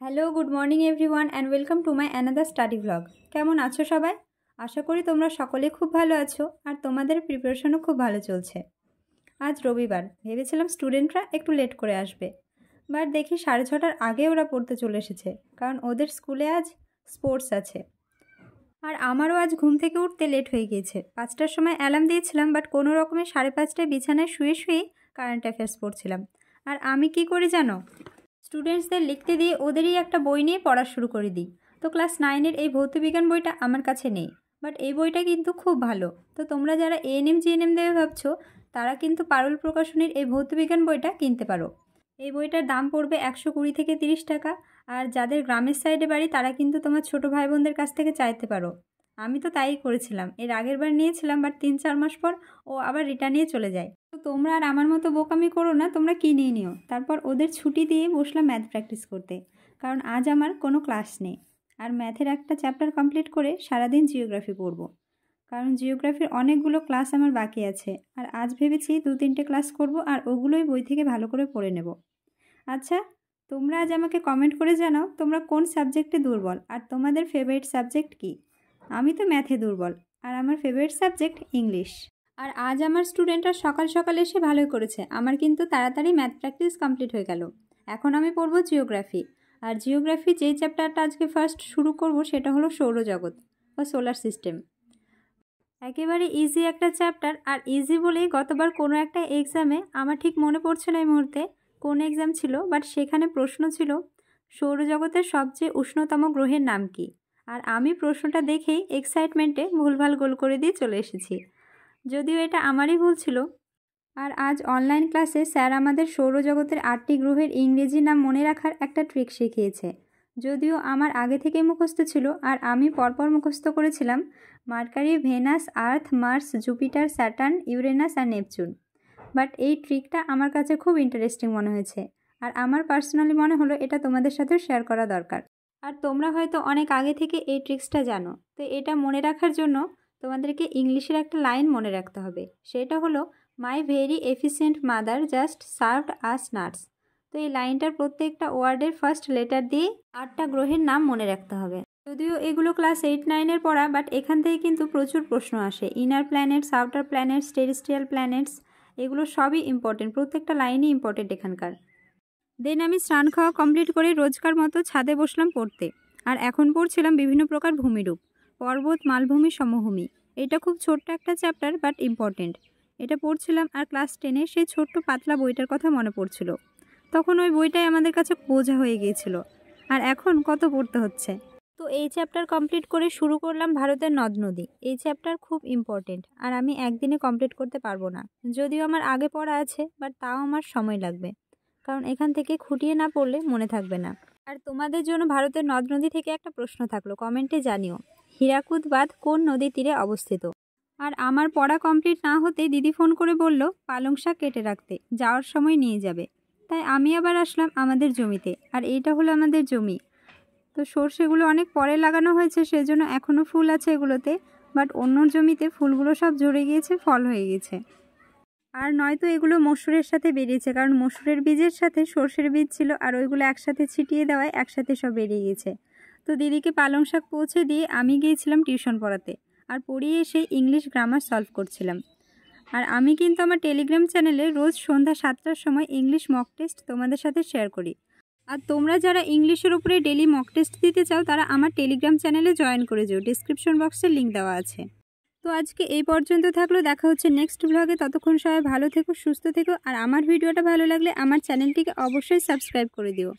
Hello, good morning everyone and welcome to my another study vlog. কেমন আছো সবাই? আশা করি তোমরা সকলে খুব ভালো আছো আর তোমাদের প্রিপারেশনও খুব ভালো চলছে। আজ রবিবার, ভেবেছিলাম স্টুডেন্টরা একটু লেট করে আসবে, বাট দেখি 6:30টার আগে ওরা পড়তে চলে এসেছে, কারণ ওদের স্কুলে আজ স্পোর্টস আছে। আর আমারও আজ ঘুম থেকে উঠতে লেট হয়ে গিয়েছে। 5টার সময় অ্যালার্ম দিয়েছিলাম, বাট কোনো রকমে 5:30টায় বিছানায় শুয়ে কারেন্ট অ্যাফেয়ার্স পড়ছিলাম। আর আমি কি করি জানো? স্টুডেন্টসদের লিখতে দিয়ে ওদেরই একটা বই নিয়ে পড়া শুরু করে দিই। তো ক্লাস 9-এর এই ভৌতবিজ্ঞান বইটা আমার কাছে নেই, বাট এই বইটা কিন্তু খুব ভালো। তো তোমরা যারা এএনএম জিএনএম দেবে ভাবছো, তারা কিন্তু পারুল প্রকাশনীর এই ভৌতবিজ্ঞান বইটা কিনতে পারো। এই বইটার দাম পড়বে 120 থেকে 30 টাকা। আর যাদের গ্রামের সাইডে বাড়ি, তারা কিন্তু তোমার ছোটো ভাই বোনদের কাছ থেকে চাইতে পারো। আমি তো তাই করেছিলাম, এর আগের বার নিয়েছিলাম, বাট 3-4 মাস পর ও আবার রিটার্ন চলে যায়। তো তোমরা আর আমার মতো বোকামি করো না, তোমরা কিনে নিও। তারপর ওদের ছুটি দিয়ে বসলাম ম্যাথ প্র্যাকটিস করতে, কারণ আজ আমার কোনো ক্লাস নেই। আর ম্যাথের একটা চ্যাপ্টার কমপ্লিট করে সারাদিন জিওগ্রাফি পড়ব, কারণ জিওগ্রাফির অনেকগুলো ক্লাস আমার বাকি আছে। আর আজ ভেবেছি 2-3টে ক্লাস করব, আর ওগুলোই বই থেকে ভালো করে পড়ে নেব। আচ্ছা, তোমরা আজ আমাকে কমেন্ট করে জানাও তোমরা কোন সাবজেক্টে দুর্বল আর তোমাদের ফেভারিট সাবজেক্ট কী। আমি তো ম্যাথে দুর্বল, আর আমার ফেভারিট সাবজেক্ট ইংলিশ। আর আজ আমার স্টুডেন্টরা সকাল সকাল এসে ভালোই করেছে, আমার কিন্তু তাড়াতাড়ি ম্যাথ প্র্যাকটিস কমপ্লিট হয়ে গেল। এখন আমি পড়ব জিওগ্রাফি। আর জিওগ্রাফি যেই চ্যাপ্টারটা আজকে ফার্স্ট শুরু করব সেটা হলো সৌরজগৎ বা সোলার সিস্টেম। একেবারে ইজি একটা চ্যাপ্টার। আর ইজি বলেই গতবার কোনো একটা এক্সামে, আমার ঠিক মনে পড়ছে না এই মুহূর্তে কোন এক্সাম ছিল, বাট সেখানে প্রশ্ন ছিল সৌরজগতের সবচেয়ে উষ্ণতম গ্রহের নাম কি। আর আমি প্রশ্নটা দেখেই এক্সাইটমেন্টে ভুলভাল গোল করে দিয়ে চলে এসেছি, যদিও এটা আমারই ভুল ছিল। আর আজ অনলাইন ক্লাসে স্যার আমাদের সৌরজগতের 8টি গ্রহের ইংরেজি নাম মনে রাখার একটা ট্রিক শিখিয়েছে, যদিও আমার আগে থেকেই মুখস্থ ছিল। আর আমি পরপর মুখস্থ করেছিলাম Mercury, Venus, Earth, Mars, Jupiter, Saturn, Uranus আর নেপচুন। বাট এই ট্রিকটা আমার কাছে খুব ইন্টারেস্টিং মনে হয়েছে, আর আমার পার্সোনালি মনে হলো এটা তোমাদের সাথেও শেয়ার করা দরকার। আর তোমরা হয়তো অনেক আগে থেকে এই ট্রিক্সটা জানো। তো এটা মনে রাখার জন্য তোমাদেরকে ইংলিশের একটা লাইন মনে রাখতে হবে, সেটা হলো মাই very efficient mother just served আস নাটস। তো এই লাইনটার প্রত্যেকটা ওয়ার্ডের ফার্স্ট লেটার দিয়ে 8টা গ্রহের নাম মনে রাখতে হবে। যদিও এগুলো ক্লাস 8-9-এর পড়া, বাট এখান থেকে কিন্তু প্রচুর প্রশ্ন আসে। Inner planets, outer planets, terrestrial planets, এগুলো সবই ইম্পর্টেন্ট, প্রত্যেকটা লাইনই ইম্পর্টেন্ট এখানকার। দেন আমি স্নান খাওয়া কমপ্লিট করে রোজকার মতো ছাদে বসলাম পড়তে। আর এখন পড়ছিলাম বিভিন্ন প্রকার ভূমিরূপ, পর্বত, মালভূমি, সমভূমি। এটা খুব ছোট্ট একটা চ্যাপ্টার, বাট ইম্পর্টেন্ট। এটা পড়ছিলাম, আর ক্লাস 10-এ সেই ছোট্ট পাতলা বইটার কথা মনে পড়ছিল। তখন ওই বইটাই আমাদের কাছে বোঝা হয়ে গিয়েছিল, আর এখন কত পড়তে হচ্ছে। তো এই চ্যাপ্টার কমপ্লিট করে শুরু করলাম ভারতের নদ নদী। এই চ্যাপ্টার খুব ইম্পর্টেন্ট, আর আমি একদিনে কমপ্লিট করতে পারবো না, যদিও আমার আগে পড়া আছে, বাট তাও আমার সময় লাগবে, কারণ এখান থেকে খুঁটিয়ে না পড়লে মনে থাকবে না। আর তোমাদের জন্য ভারতের নদ নদী থেকে একটা প্রশ্ন থাকলো, কমেন্টে জানিও হীরাকুদ বাঁধ কোন নদীর তীরে অবস্থিত। আর আমার পড়া কমপ্লিট না হতেই দিদি ফোন করে বলল পালং শাক কেটে রাখতে, যাওয়ার সময় নিয়ে যাবে। তাই আমি আবার আসলাম আমাদের জমিতে, আর এইটা হলো আমাদের জমি। তো সর্ষেগুলো অনেক পরে লাগানো হয়েছে, সেজন্য এখনও ফুল আছে এগুলোতে, বাট অন্য জমিতে ফুলগুলো সব ঝরে গিয়েছে, ফল হয়ে গেছে। আর নয়তো এগুলো মসুরের সাথে বেরিয়েছে, কারণ মসুরের বীজের সাথে সর্ষের বীজ ছিল, আর ওইগুলো একসাথে ছিটিয়ে দেওয়ায় একসাথে সব বেরিয়ে গেছে। তো দিদিকে পালং শাক পৌঁছে দিয়ে আমি গিয়েছিলাম টিউশন পড়াতে, আর পড়িয়ে এসে ইংলিশ গ্রামার সলভ করছিলাম। আর আমি কিন্তু আমার টেলিগ্রাম চ্যানেলে রোজ সন্ধ্যা 7টার সময় ইংলিশ মক টেস্ট তোমাদের সাথে শেয়ার করি। আর তোমরা যারা ইংলিশের উপরে ডেলি মক টেস্ট দিতে চাও, তারা আমার টেলিগ্রাম চ্যানেলে জয়েন করে যাও, ডিসক্রিপশন বক্সে লিঙ্ক দেওয়া আছে। তো আজকে এই পর্যন্ত থাকলো, দেখা হচ্ছে নেক্সট ব্লগে। ততক্ষণ সবাই ভালো থেকো, সুস্থ থেকো, আর আমার ভিডিওটা ভালো লাগলে আমার চ্যানেলটিকে অবশ্যই সাবস্ক্রাইব করে দিও।